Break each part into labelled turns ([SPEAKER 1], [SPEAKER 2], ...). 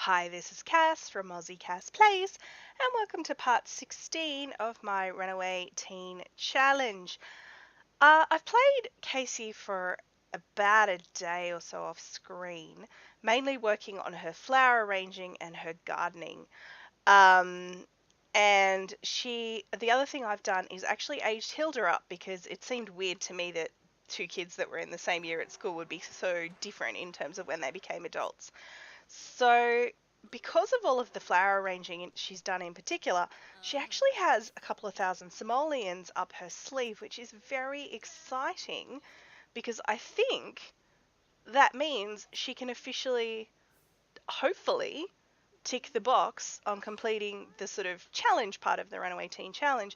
[SPEAKER 1] Hi, this is Cass from Aussie Cass Plays, and welcome to part 16 of my Runaway Teen Challenge. I've played Casey for about a day or so off screen, mainly working on her flower arranging and her gardening. Um, the other thing I've done is actually aged Hilda up because it seemed weird to me that two kids that were in the same year at school would be so different in terms of when they became adults. So, because of all of the flower arranging she's done in particular, she actually has a couple of thousand simoleons up her sleeve, which is very exciting because I think that means she can officially, hopefully, tick the box on completing the sort of challenge part of the Runaway Teen Challenge.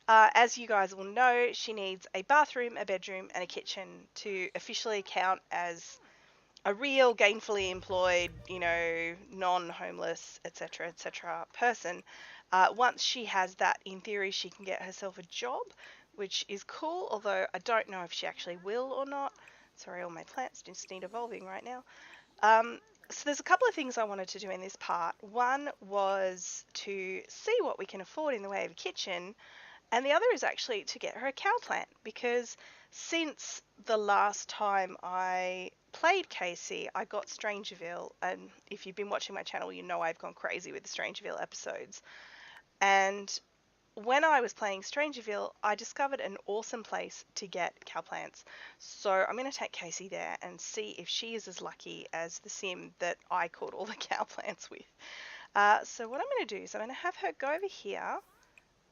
[SPEAKER 1] As you guys will know, she needs a bathroom, a bedroom, and a kitchen to officially count as a real gainfully employed, non-homeless, etc., person. Once she has that, in theory, she can get herself a job, which is cool, although I don't know if she actually will or not. Sorry, all my plants just need evolving right now. So there's a couple of things I wanted to do in this part. One was to see what we can afford in the way of a kitchen, and the other is actually to get her a cow plant, because since the last time I played Casey, I got Strangerville, and if you've been watching my channel, you know I've gone crazy with the Strangerville episodes. And when I was playing Strangerville, I discovered an awesome place to get cow plants. So I'm going to take Casey there and see if she is as lucky as the sim that I caught all the cow plants with. So what I'm going to do is I'm going to have her go over here.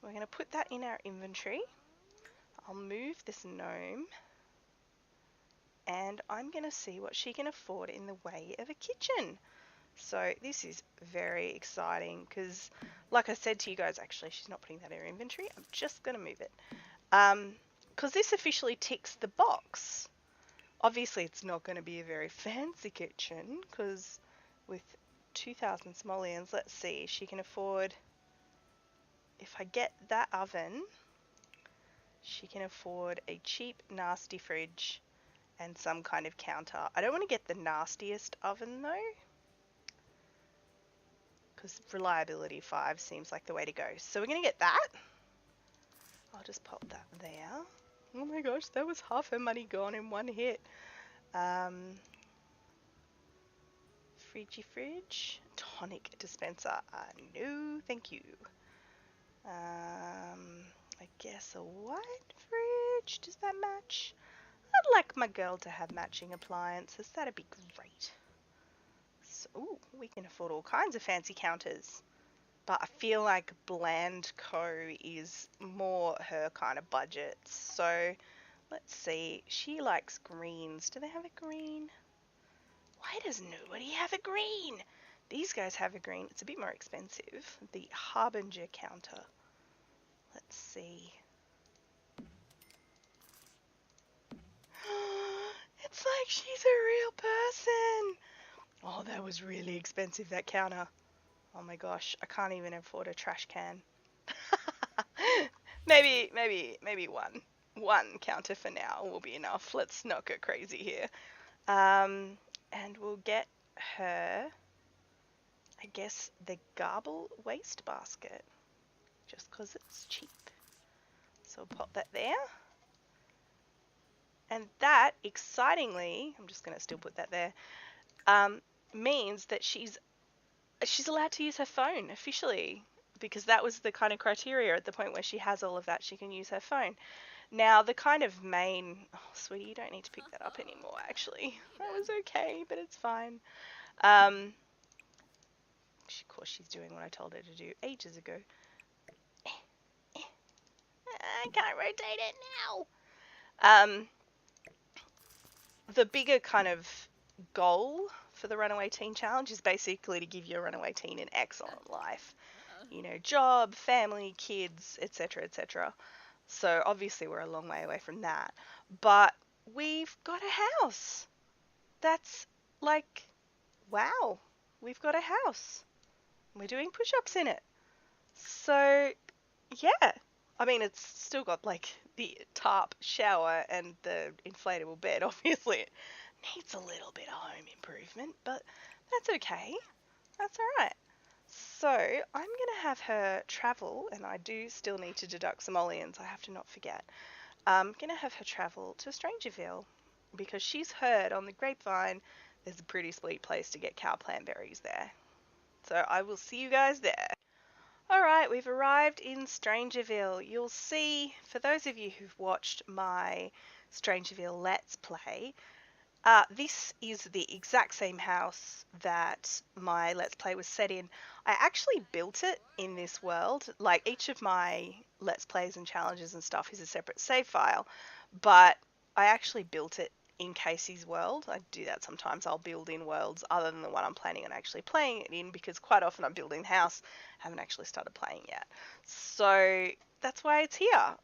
[SPEAKER 1] We're going to put that in our inventory. I'll move this gnome, and I'm going to see what she can afford in the way of a kitchen. So this is very exciting because, like I said to you guys, actually she's not putting that in her inventory. I'm just going to move it. Because this officially ticks the box. Obviously it's not going to be a very fancy kitchen because with 2,000 simoleons, let's see, she can afford, if I get that oven, she can afford a cheap, nasty fridge and some kind of counter. I don't want to get the nastiest oven though, because reliability 5 seems like the way to go. So we're going to get that. I'll just pop that there. Oh my gosh, that was half her money gone in one hit. Fridgy fridge. Tonic dispenser. No, thank you. I guess a white fridge. Does that match? I'd like my girl to have matching appliances. That'd be great. So, ooh, we can afford all kinds of fancy counters. But I feel like Bland Co. is more her kind of budget. So, let's see. She likes greens. Do they have a green? Why does nobody have a green? These guys have a green. It's a bit more expensive. The Harbinger counter. Let's see. It's like she's a real person. Oh, that was really expensive, that counter. Oh my gosh, I can't even afford a trash can. maybe one counter for now will be enough. Let's not go crazy here. And we'll get her, I guess, the Garble waste basket, just because it's cheap. So we'll pop that there. And that, excitingly, I'm just going to still put that there, means that she's allowed to use her phone officially, because that was the kind of criteria at the point where she has all of that, she can use her phone. Now, the kind of main... Oh, sweetie, you don't need to pick that up anymore, actually. That was okay, but it's fine. Of course, she's doing what I told her to do ages ago. I can't rotate it now. The bigger kind of goal for the Runaway Teen Challenge is basically to give your Runaway Teen an excellent life. You know, job, family, kids, etc., etc. So obviously we're a long way away from that. But we've got a house. That's like, wow, we've got a house. We're doing push-ups in it. So, yeah. I mean, it's still got like the tarp shower and the inflatable bed. Obviously, it needs a little bit of home improvement, but that's okay. That's alright. So, I'm going to have her travel, and I do still need to deduct simoleons, I have to not forget. I'm going to have her travel to Strangerville because she's heard on the grapevine there's a pretty sweet place to get cow plant berries there. So, I will see you guys there. Alright, we've arrived in Strangerville. You'll see, for those of you who've watched my Strangerville Let's Play, this is the exact same house that my Let's Play was set in. I actually built it in this world. Like, each of my Let's Plays and challenges and stuff is a separate save file, but I actually built it in Casey's world. I do that sometimes. I'll build in worlds other than the one I'm planning on actually playing it in, because quite often I'm building the house, haven't actually started playing yet. So that's why it's here.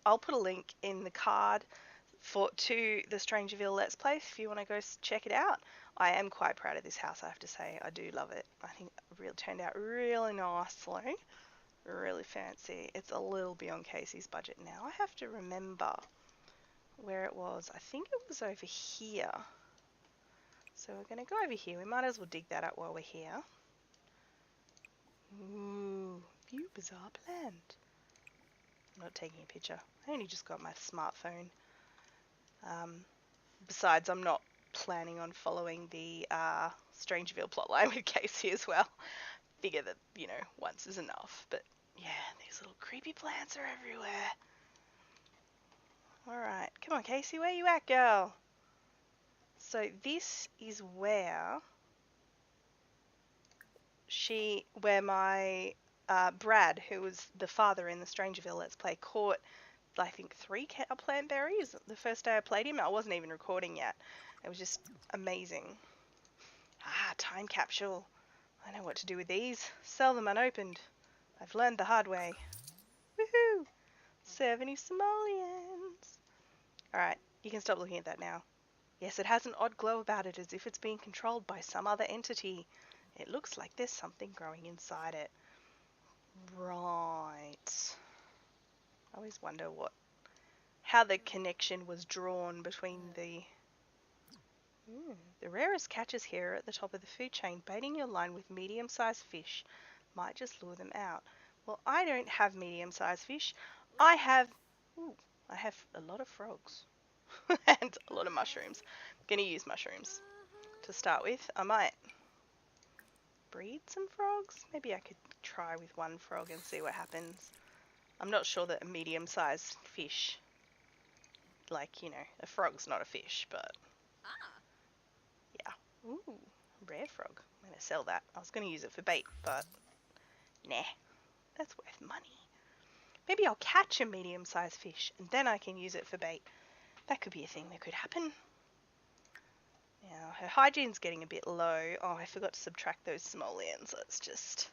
[SPEAKER 1] I'll put a link in the card to the Strangerville Let's Play if you want to go check it out. I am quite proud of this house, I have to say. I do love it. I think it really turned out really nicely. Really fancy. It's a little beyond Casey's budget now. I have to remember where it was. I think it was over here. So we're going to go over here. We might as well dig that up while we're here. Ooh, view bizarre plant. I'm not taking a picture. I only just got my smartphone. Besides, I'm not planning on following the Strangerville plotline with Casey as well. Figure that, you know, once is enough. But yeah, these little creepy plants are everywhere. Alright, come on Casey, where you at, girl? So this is where my Brad, who was the father in the Strangerville Let's Play, caught, I think, 3 plant berries the first day I played him. I wasn't even recording yet. It was just amazing. Time capsule. I know what to do with these. Sell them unopened. I've learned the hard way. Woohoo! 70 simoleons. Alright, you can stop looking at that now. Yes, it has an odd glow about it, as if it's being controlled by some other entity. It looks like there's something growing inside it. Right. I always wonder how the connection was drawn between the rarest catches here are at the top of the food chain. Baiting your line with medium-sized fish might just lure them out. Well, I don't have medium-sized fish. I have a lot of frogs and a lot of mushrooms. I'm going to use mushrooms to start with. I might breed some frogs. Maybe I could try with one frog and see what happens. I'm not sure that a medium-sized fish, like, you know, a frog's not a fish, but yeah. Ooh, rare frog. I'm going to sell that. I was going to use it for bait, but nah, that's worth money. Maybe I'll catch a medium-sized fish and then I can use it for bait. That could be a thing that could happen. Now, her hygiene's getting a bit low. Oh, I forgot to subtract those simoleons. Let's just...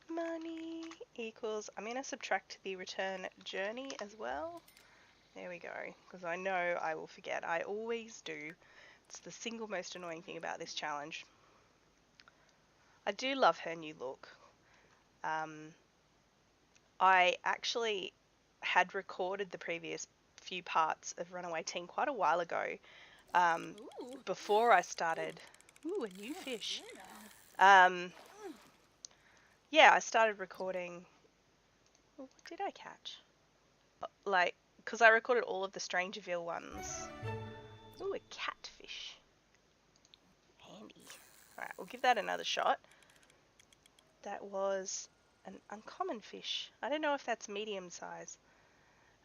[SPEAKER 1] money equals... I'm going to subtract the return journey as well. There we go. Because I know I will forget. I always do. It's the single most annoying thing about this challenge. I do love her new look. I actually had recorded the previous few parts of Runaway Teen quite a while ago. Before I started... Ooh, a new fish. Yeah, I started recording... What did I catch? Like, because I recorded all of the Strangerville ones. Ooh, a catfish. Handy. Alright, we'll give that another shot. That was an uncommon fish. I don't know if that's medium size.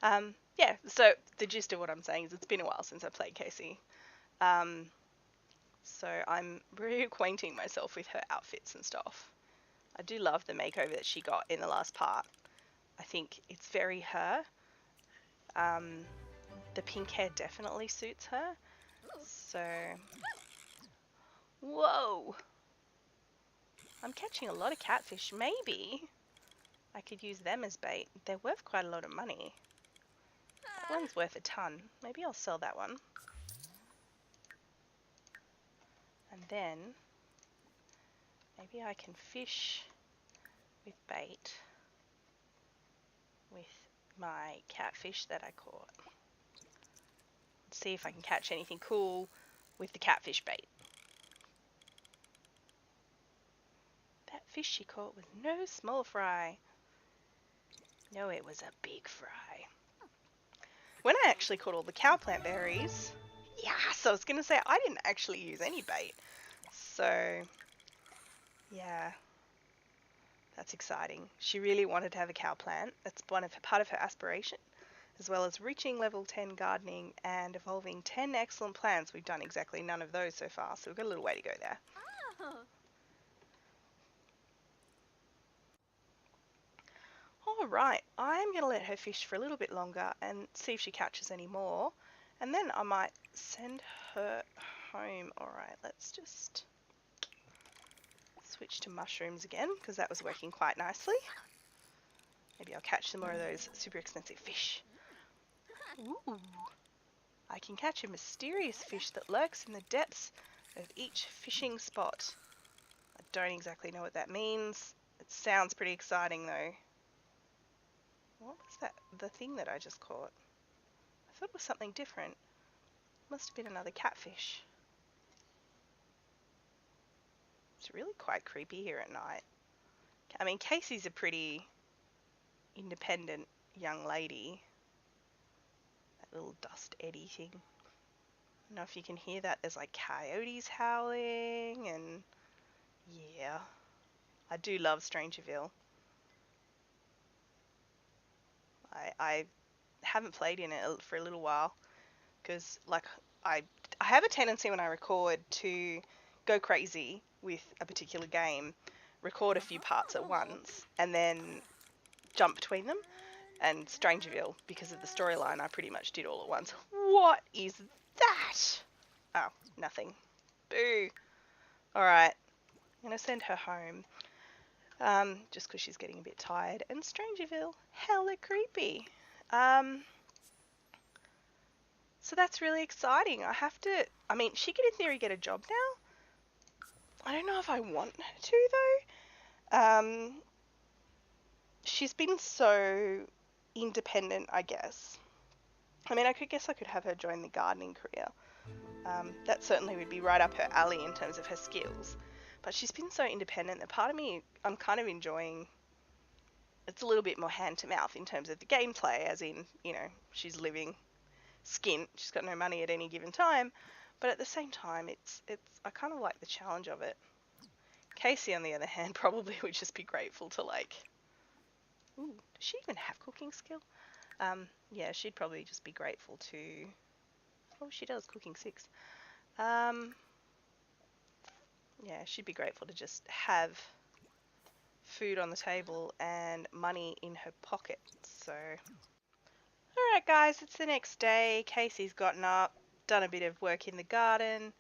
[SPEAKER 1] Yeah, so the gist of what I'm saying is it's been a while since I played Casey. So I'm reacquainting myself with her outfits and stuff. I do love the makeover that she got in the last part. I think it's very her. The pink hair definitely suits her. So... Whoa! I'm catching a lot of catfish. Maybe I could use them as bait. They're worth quite a lot of money. That one's worth a ton. Maybe I'll sell that one. And then maybe I can fish with bait with my catfish that I caught. Let's see if I can catch anything cool with the catfish bait. fish she caught was no small fry. No, it was a big fry. When I actually caught all the cow plant berries, yes, I was going to say I didn't actually use any bait. So, yeah, that's exciting. She really wanted to have a cow plant. That's part of her aspiration, as well as reaching level 10 gardening and evolving 10 excellent plants. We've done exactly none of those so far, so we've got a little way to go there. Alright, I'm going to let her fish for a little bit longer and see if she catches any more. And then I might send her home. Alright, let's just switch to mushrooms again, because that was working quite nicely. Maybe I'll catch some more of those super expensive fish. Ooh. I can catch a mysterious fish that lurks in the depths of each fishing spot. I don't exactly know what that means. It sounds pretty exciting though. What was that? The thing that I just caught? I thought it was something different. Must have been another catfish. It's really quite creepy here at night. I mean, Casey's a pretty independent young lady. That little dust eddy thing. I don't know if you can hear that. There's like coyotes howling and yeah. I do love Strangerville. I haven't played in it for a little while because like I have a tendency when I record to go crazy with a particular game, record a few parts at once and then jump between them. And Strangerville, because of the storyline, I pretty much did all at once. What is that? Oh, nothing. Boo. Alright, I'm going to send her home. Just because she's getting a bit tired. And Strangerville, hella creepy. So that's really exciting. I mean, she could in theory get a job now. I don't know if I want her to though. She's been so independent, I guess. I mean, I could have her join the gardening career. That certainly would be right up her alley in terms of her skills. But she's been so independent that part of me, I'm kind of enjoying. It's a little bit more hand to mouth in terms of the gameplay, as in, you know, she's living skint. She's got no money at any given time. But at the same time, I kind of like the challenge of it. Casey, on the other hand, probably would just be grateful to like. Ooh, does she even have cooking skill? Yeah, she'd probably just be grateful to. Oh, she does, cooking 6. Yeah, she'd be grateful to just have food on the table and money in her pocket. So, alright guys, it's the next day. Casey's gotten up, done a bit of work in the garden,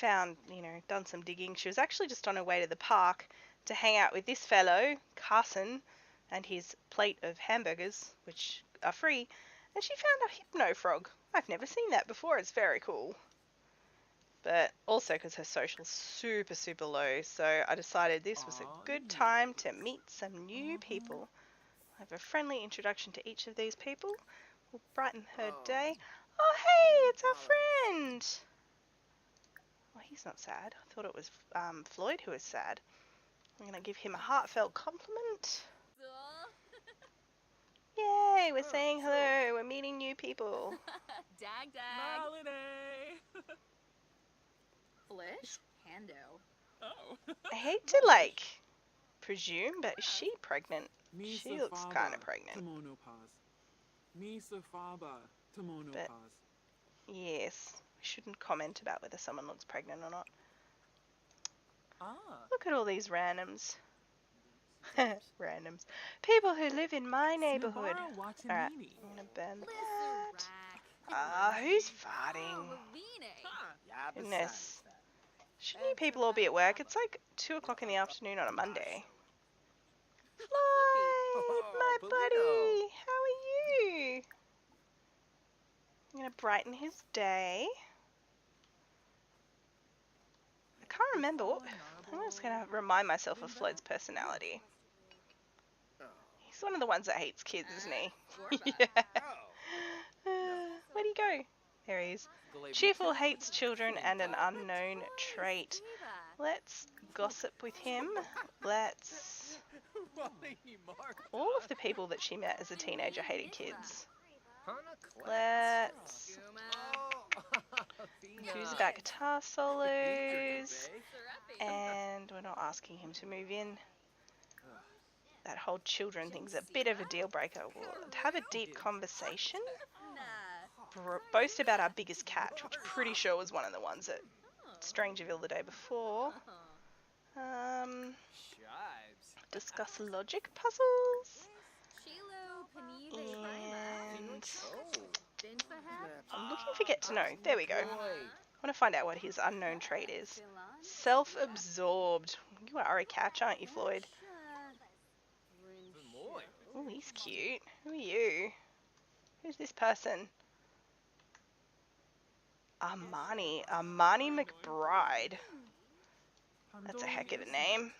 [SPEAKER 1] done some digging. She was actually just on her way to the park to hang out with this fellow, Carson, and his plate of hamburgers, which are free, and she found a hypno frog. I've never seen that before. It's very cool. But also because her social's super, super low, so I decided this was a good time to meet some new people. I have a friendly introduction to each of these people. Will brighten her day. Oh, hey, it's our friend! Well, he's not sad. I thought it was Floyd who was sad. I'm going to give him a heartfelt compliment. Yay, we're saying hello. We're meeting new people.
[SPEAKER 2] Dag.
[SPEAKER 3] Holiday.
[SPEAKER 2] Flish? Hando.
[SPEAKER 3] Oh.
[SPEAKER 1] I hate to, like, presume, but is she pregnant? She looks kind of pregnant. But, yes, we shouldn't comment about whether someone looks pregnant or not. Look at all these randoms. Randoms. People who live in my neighborhood. Alright, I'm gonna burn that. Who's farting? Goodness. Shouldn't you people all be at work? It's like 2 o'clock in the afternoon on a Monday. Floyd, my buddy, how are you? I'm gonna brighten his day. I can't remember what. I'm just gonna remind myself of Floyd's personality. He's one of the ones that hates kids, isn't he? Yeah. Where'd he go? There he is. Cheerful, hates children, and an unknown trait. Let's gossip with him. Let's... All of the people that she met as a teenager hated kids. Let's... Who's about guitar solos? And we're not asking him to move in. That whole children thing's a bit of a deal breaker. We'll have a deep conversation. Boast about our biggest catch, which I'm pretty sure was one of the ones at Strangerville the day before. Discuss logic puzzles. And I'm looking for get to know. There we go. I want to find out what his unknown trait is. Self-absorbed. You are a catch, aren't you, Floyd? Oh, he's cute. Who are you? Who's this person? Armani. Armani McBride. That's a heck of a name.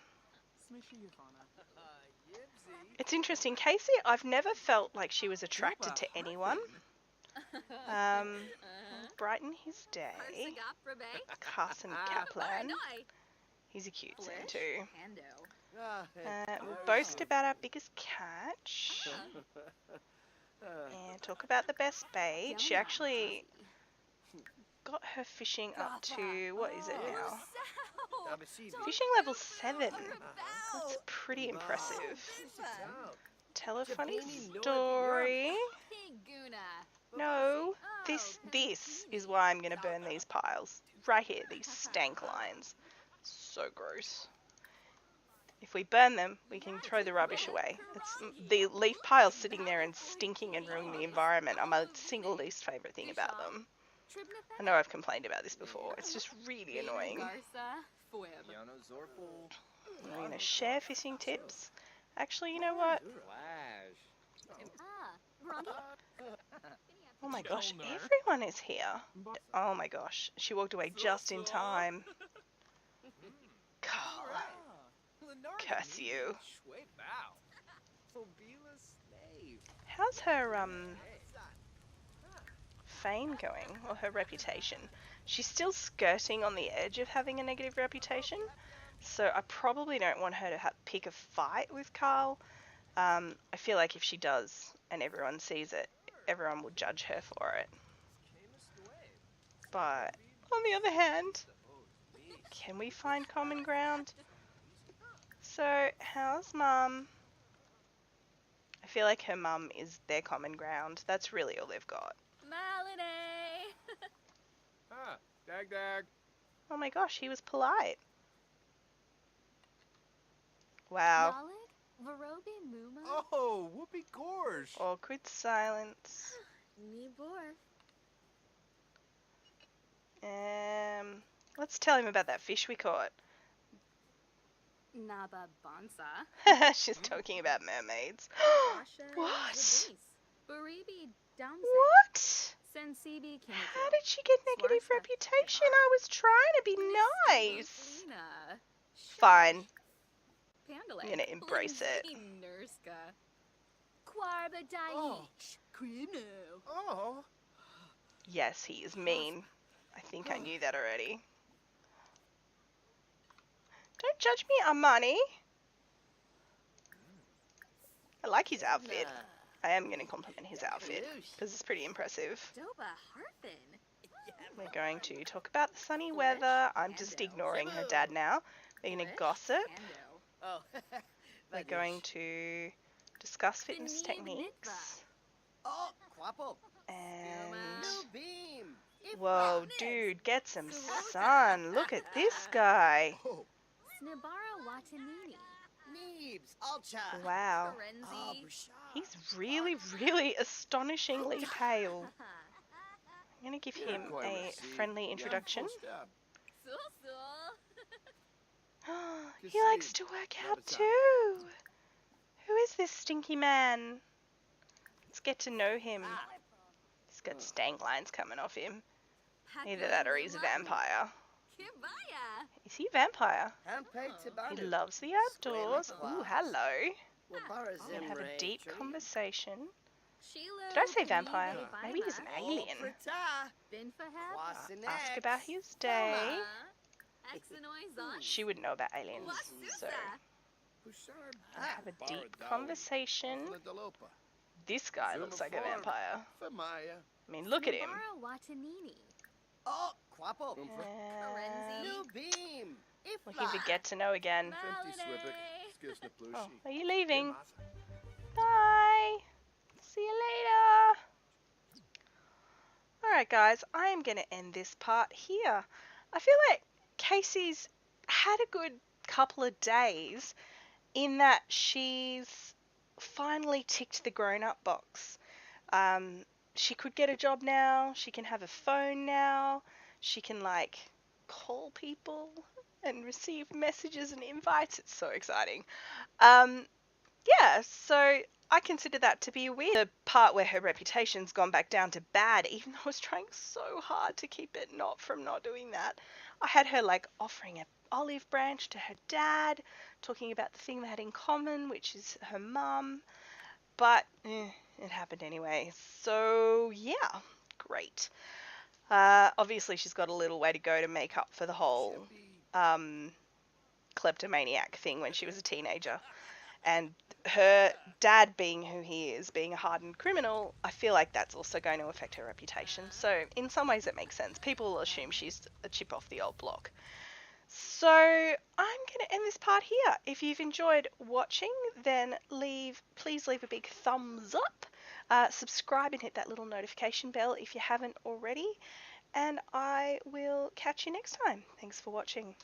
[SPEAKER 1] It's interesting. Casey, I've never felt like she was attracted to anyone. Brighten his day. Carson Kaplan. He's a cute son too. We'll boast about our biggest catch. And talk about the best bait. She actually got her fishing up to, what is it now? Fishing level 7. That's pretty impressive. Tell a funny story. No, this is why I'm going to burn these piles. Right here, these stank lines. So gross. If we burn them, we can throw the rubbish away. It's the leaf piles sitting there and stinking and ruining the environment are my single least favourite thing about them. I know I've complained about this before. It's just really annoying. We're going to share fishing tips. Actually, you know what? Oh my gosh, everyone is here. Oh my gosh, she walked away just in time. Carl. Curse you. How's her fame going, or her reputation? She's still skirting on the edge of having a negative reputation, so I probably don't want her to pick a fight with Carl. I feel like if she does and everyone sees it, everyone will judge her for it. But on the other hand, can we find common ground? So, how's Mum? I feel like her mum is their common ground. That's really all they've got.
[SPEAKER 3] Dag.
[SPEAKER 1] Oh my gosh, he was polite. Wow.
[SPEAKER 3] Oh, whoopee gorge.
[SPEAKER 1] Awkward silence. Let's tell him about that fish we caught. She's talking about mermaids. What? What? How did she get negative reputation? I was trying to be nice. Fine. I'm gonna embrace it.
[SPEAKER 3] Oh.
[SPEAKER 1] Yes, he is mean. I think I knew that already. Don't judge me, Armani. I like his outfit. I am going to compliment his outfit because it's pretty impressive. We're going to talk about the sunny weather. I'm just ignoring her dad now. We're going to gossip. We're going to discuss fitness techniques. And... Whoa, dude, get some sun. Look at this guy. Wow. He's really, really astonishingly pale. I'm going to give him a friendly introduction. He likes to work out too. Who is this stinky man? Let's get to know him. He's got stank lines coming off him. Either that or he's a vampire. Is he a vampire? He loves the outdoors. Ooh, hello. We're going to have a deep conversation. Did I say vampire? Maybe he's an alien. Ask about his day. she would know about aliens. So I have a deep conversation. This guy looks like a vampire. I mean, look at him.
[SPEAKER 2] Oh, Quapo.
[SPEAKER 1] And
[SPEAKER 2] Beam.
[SPEAKER 1] looking for get to know again. Oh, are you leaving? Bye. See you later. Alright guys, I am going to end this part here. I feel like Casey's had a good couple of days in that she's finally ticked the grown-up box. She could get a job now, she can have a phone now, she can like call people and receive messages and invites. It's so exciting. Yeah, so I consider that to be a win. The part where her reputation's gone back down to bad, even though I was trying so hard to keep it not doing that. I had her like offering an olive branch to her dad, talking about the thing they had in common, which is her mum. But it happened anyway. So yeah, great. Obviously she's got a little way to go to make up for the whole kleptomaniac thing when she was a teenager. And her dad being who he is, being a hardened criminal, I feel like that's also going to affect her reputation. So in some ways it makes sense. People will assume she's a chip off the old block. So I'm going to end this part here. If you've enjoyed watching, then please leave a big thumbs up. Subscribe and hit that little notification bell if you haven't already. And I will catch you next time. Thanks for watching.